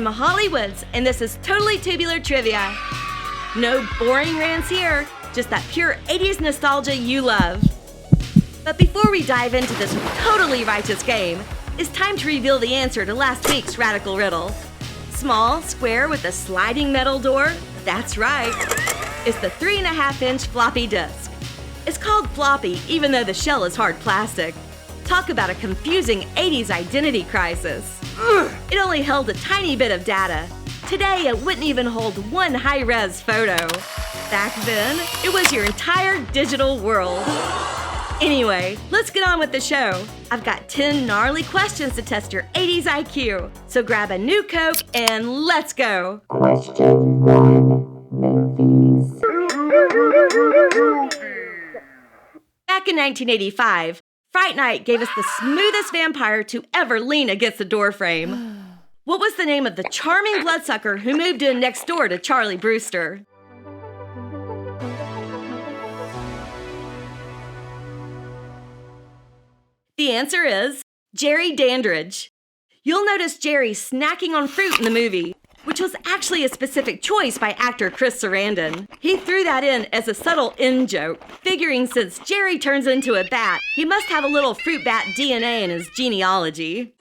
I'm Hollie Woods, and this is Totally Tubular Trivia. No boring rants here, just that pure 80s nostalgia you love. But before we dive into this totally righteous game, it's time to reveal the answer to last week's Radical Riddle. Small, square with a sliding metal door? That's right. It's the 3.5-inch floppy disk. It's called floppy even though the shell is hard plastic. Talk about a confusing 80s identity crisis. It only held a tiny bit of data. Today, it wouldn't even hold one high-res photo. Back then, it was your entire digital world. Anyway, let's get on with the show. I've got 10 gnarly questions to test your 80s IQ. So grab a new Coke and let's go. Question 1. Movies. Back in 1985, Fright Night gave us the smoothest vampire to ever lean against the doorframe. What was the name of the charming bloodsucker who moved in next door to Charlie Brewster? The answer is Jerry Dandridge. You'll notice Jerry snacking on fruit in the movie, which was actually a specific choice by actor Chris Sarandon. He threw that in as a subtle in-joke, figuring since Jerry turns into a bat, he must have a little fruit bat DNA in his genealogy.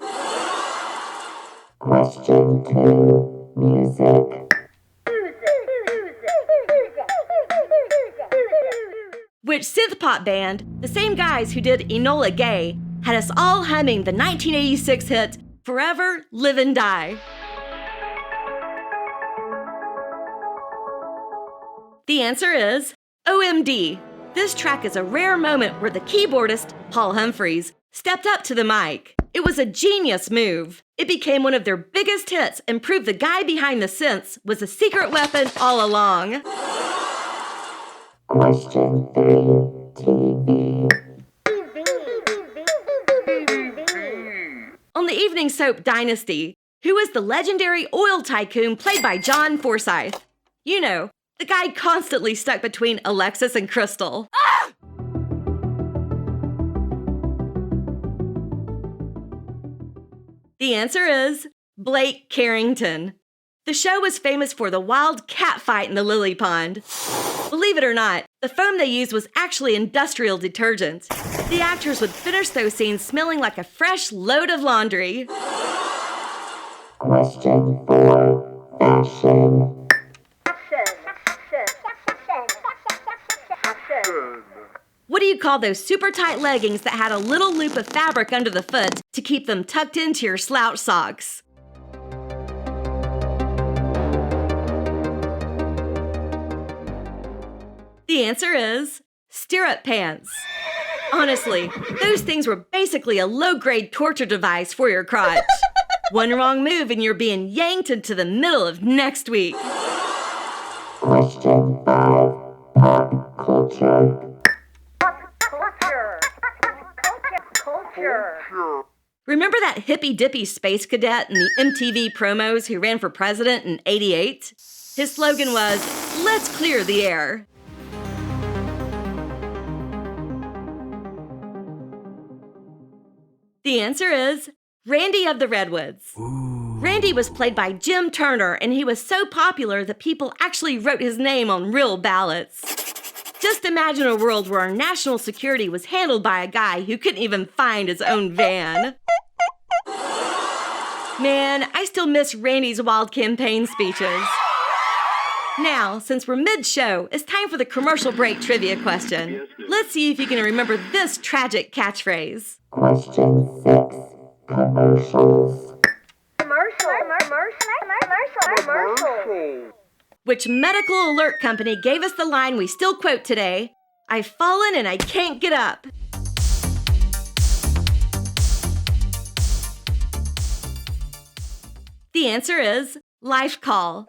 Question 2. Music. Which synth-pop band, the same guys who did Enola Gay, had us all humming the 1986 hit Forever, Live and Die? The answer is OMD. This track is a rare moment where the keyboardist, Paul Humphreys, stepped up to the mic. It was a genius move. It became one of their biggest hits and proved the guy behind the synths was a secret weapon all along. Question 3. TV. On the evening soap Dynasty, who was the legendary oil tycoon played by John Forsythe? You know, the guy constantly stuck between Alexis and Crystal. The answer is Blake Carrington. The show was famous for the wild cat fight in the lily pond. Believe it or not, the foam they used was actually industrial detergent. The actors would finish those scenes smelling like a fresh load of laundry. Question 4. Fashion. What do you call those super tight leggings that had a little loop of fabric under the foot to keep them tucked into your slouch socks? The answer is stirrup pants. Honestly, those things were basically a low-grade torture device for your crotch. One wrong move and you're being yanked into the middle of next week. Question 5. Pop culture. Remember that hippy-dippy space cadet in the MTV promos who ran for president in '88? His slogan was, "Let's clear the air." The answer is Randy of the Redwoods. Randy was played by Jim Turner, and he was so popular that people actually wrote his name on real ballots. Just imagine a world where our national security was handled by a guy who couldn't even find his own van. Man, I still miss Randy's wild campaign speeches. Now, since we're mid-show, it's time for the commercial break trivia question. Let's see if you can remember this tragic catchphrase. Question 6. Commercials. Which medical alert company gave us the line we still quote today, "I've fallen and I can't get up"? The answer is Life Call.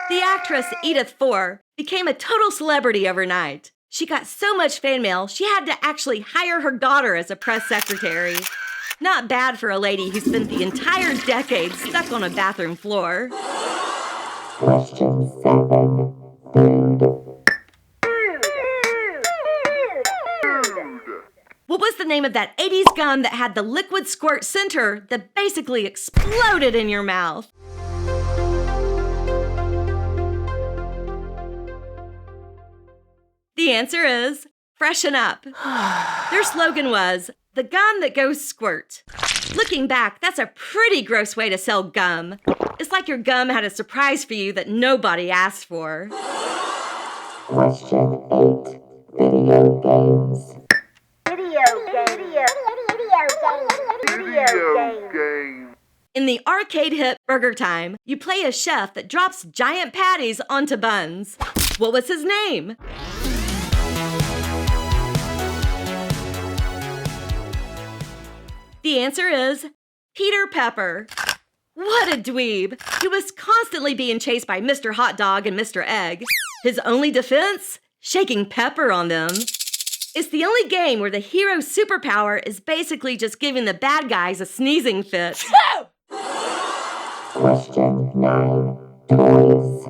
The actress Edith Four became a total celebrity overnight. She got so much fan mail, she had to actually hire her daughter as a press secretary. Not bad for a lady who spent the entire decade stuck on a bathroom floor. Question 7. Food. What was the name of that 80s gum that had the liquid squirt center that basically exploded in your mouth? The answer is freshen up. Their slogan was, the gum that goes squirt. Looking back, that's a pretty gross way to sell gum. It's like your gum had a surprise for you that nobody asked for. Question 8. Video games. In the arcade hit Burger Time, you play a chef that drops giant patties onto buns. What was his name? The answer is Peter Pepper. What a dweeb! He was constantly being chased by Mr. Hot Dog and Mr. Egg. His only defense? Shaking pepper on them. It's the only game where the hero's superpower is basically just giving the bad guys a sneezing fit. Question 9. Toys.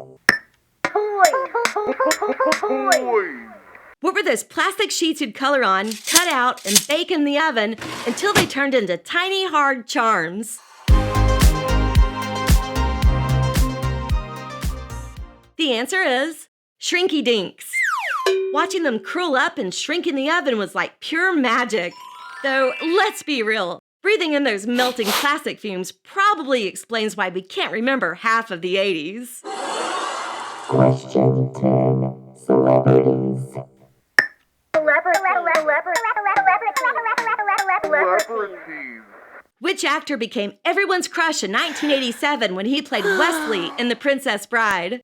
What were those plastic sheets you'd color on, cut out, and bake in the oven until they turned into tiny, hard charms? The answer is Shrinky Dinks. Watching them curl up and shrink in the oven was like pure magic. Though, let's be real, breathing in those melting plastic fumes probably explains why we can't remember half of the 80s. Question 10. Celebrities. Which actor became everyone's crush in 1987 when he played Wesley in The Princess Bride?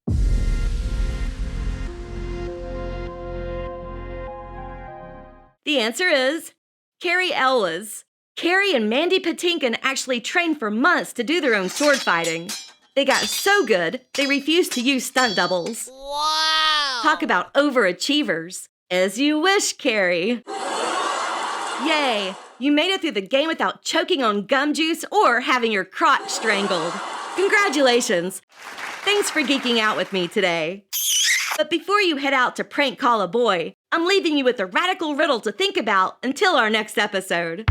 The answer is Carrie Elwes. Carrie and Mandy Patinkin actually trained for months to do their own sword fighting. They got so good, they refused to use stunt doubles. Wow! Talk about overachievers. As you wish, Carrie. Yay! You made it through the game without choking on gum juice or having your crotch strangled. Congratulations! Thanks for geeking out with me today. But before you head out to prank call a boy, I'm leaving you with a radical riddle to think about until our next episode.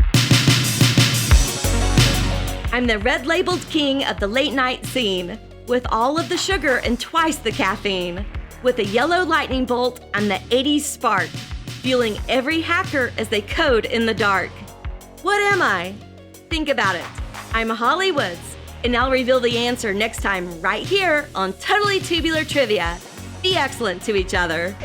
I'm the red-labeled king of the late-night scene, with all of the sugar and twice the caffeine. With a yellow lightning bolt, I'm the 80s spark, fueling every hacker as they code in the dark. What am I? Think about it. I'm Hollie Woods, and I'll reveal the answer next time right here on Totally Tubular Trivia. Be excellent to each other.